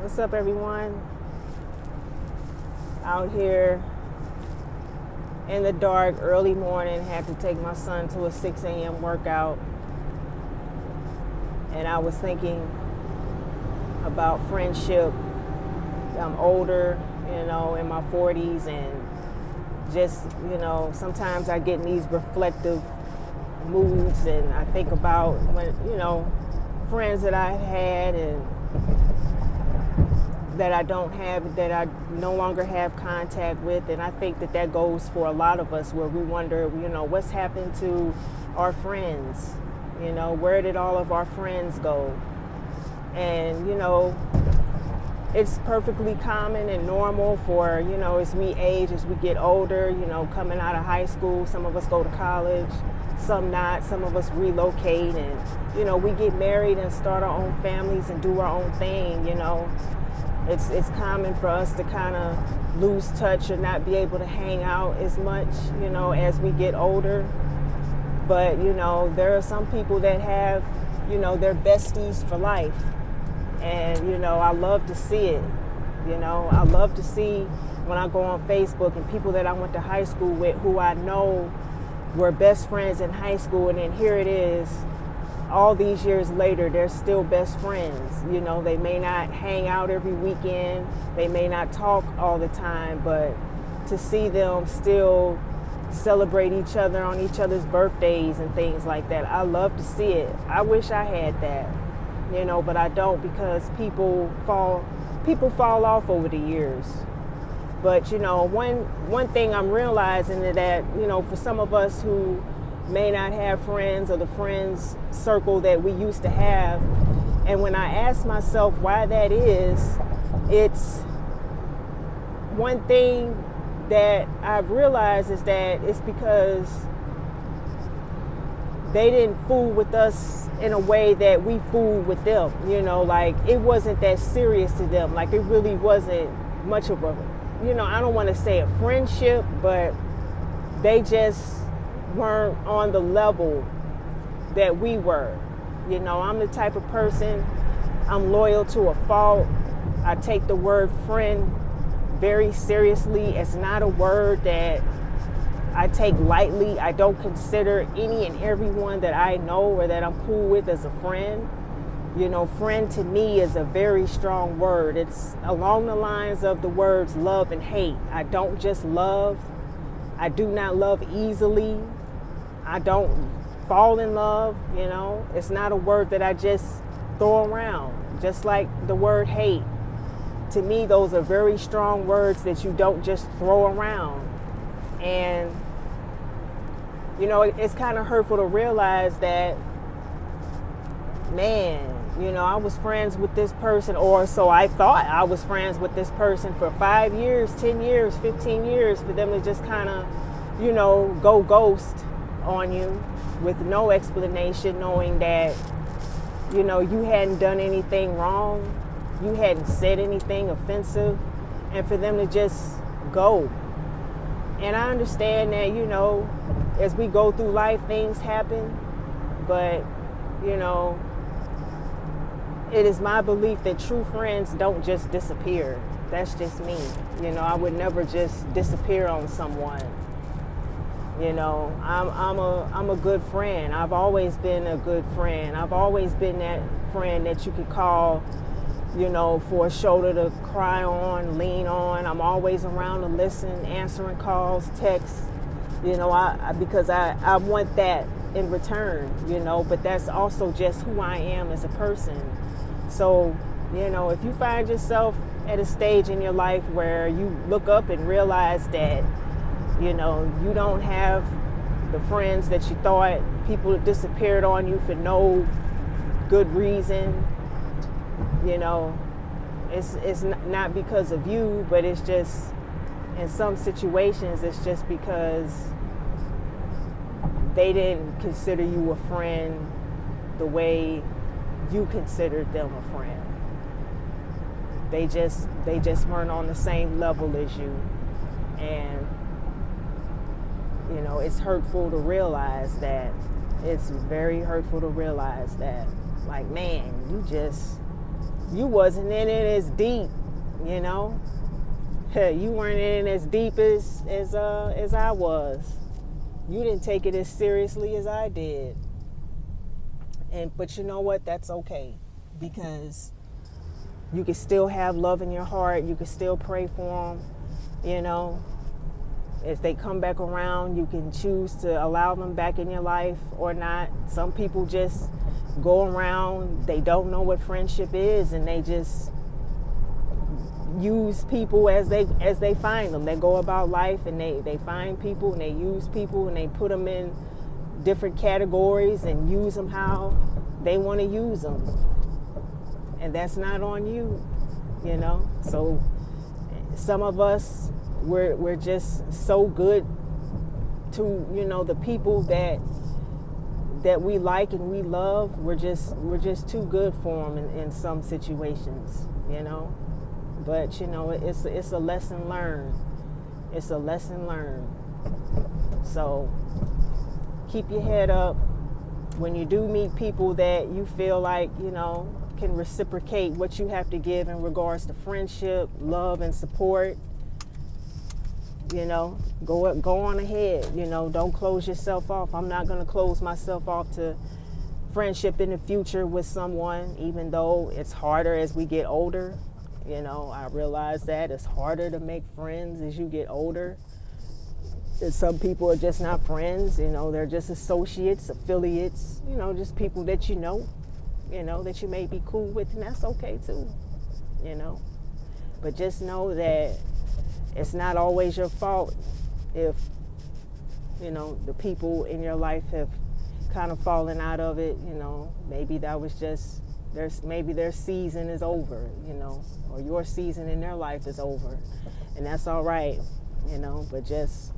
What's up, everyone? Out here in the dark, early morning, had to take my son to a 6 a.m. workout. And I was thinking about friendship. I'm older, in my 40s, and just, sometimes I get in these reflective moods and I think about when, friends that I had and that I don't have, that I no longer have contact with. And I think that goes for a lot of us, where we wonder, what's happened to our friends? Where did all of our friends go? And, it's perfectly common and normal for, as we age, as we get older, coming out of high school, some of us go to college, some not, some of us relocate, and, we get married and start our own families and do our own thing. It's common for us to kind of lose touch or not be able to hang out as much, as we get older. But, there are some people that have, their besties for life. And, I love to see it. I love to see when I go on Facebook and people that I went to high school with, who I know were best friends in high school, and then here it is, all these years later, they're still best friends. They may not hang out every weekend, they may not talk all the time, but to see them still celebrate each other on each other's birthdays and things like that, I love to see it. I wish I had that, but I don't, because people fall off over the years. But one thing I'm realizing is that for some of us who may not have friends or the friends circle that we used to have, and when I ask myself why that is, it's one thing that I've realized is that it's because they didn't fool with us in a way that we fooled with them. Like, it wasn't that serious to them. Like, it really wasn't much of a, I don't want to say a friendship, but they just weren't on the level that we were. I'm the type of person, I'm loyal to a fault. I take the word friend very seriously. It's not a word that I take lightly. I don't consider any and everyone that I know or that I'm cool with as a friend. Friend to me is a very strong word. It's along the lines of the words love and hate. I don't just love. I do not love easily. I don't fall in love. It's not a word that I just throw around. Just like the word hate. To me, those are very strong words that you don't just throw around. And, it's kind of hurtful to realize that, man, I was friends with this person, or so I thought I was friends with this person for 5 years, 10 years, 15 years, for them to just kind of, go ghost on you with no explanation, knowing that, you hadn't done anything wrong, you hadn't said anything offensive, and for them to just go. And I understand that, as we go through life, things happen, but, it is my belief that true friends don't just disappear. That's just me. I would never just disappear on someone. I'm a good friend. I've always been a good friend. I've always been that friend that you could call, for a shoulder to cry on, lean on. I'm always around to listen, answering calls, texts, because I want that in return, but that's also just who I am as a person. So, if you find yourself at a stage in your life where you look up and realize that, you don't have the friends that you thought, people disappeared on you for no good reason, it's not because of you, but it's just, in some situations, it's just because they didn't consider you a friend the way you considered them a friend. They just weren't on the same level as you. And, it's hurtful to realize that. It's very hurtful to realize that, like, man, you wasn't in it as deep, you know. You weren't in it as deep as I was. You didn't take it as seriously as I did. But you know what? That's okay, because you can still have love in your heart. You can still pray for them, you know. If they come back around, you can choose to allow them back in your life or not. Some people just go around, they don't know what friendship is, and they just use people as they find them. They go about life and they find people and they use people and they put them in different categories and use them how they want to use them. And that's not on you, you know. So some of us, we're just so good to, you know, the people that we like and we love. We're just too good for them in some situations, you know. But you know, it's a lesson learned. It's a lesson learned. So keep your head up when you do meet people that you feel like, you know, can reciprocate what you have to give in regards to friendship, love, and support. You know, go on ahead. You know, don't close yourself off. I'm not going to close myself off to friendship in the future with someone, even though it's harder as we get older. You know, I realize that it's harder to make friends as you get older. Some people are just not friends, you know, they're just associates, affiliates, you know, just people that you know, that you may be cool with, and that's okay too, you know. But just know that it's not always your fault if, you know, the people in your life have kind of fallen out of it, you know. Maybe that was just, maybe their season is over, you know, or your season in their life is over, and that's all right, you know. But just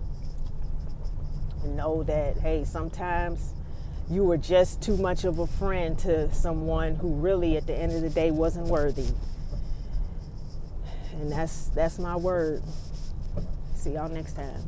know that, hey, sometimes you were just too much of a friend to someone who really at the end of the day wasn't worthy. And that's my word. See y'all next time.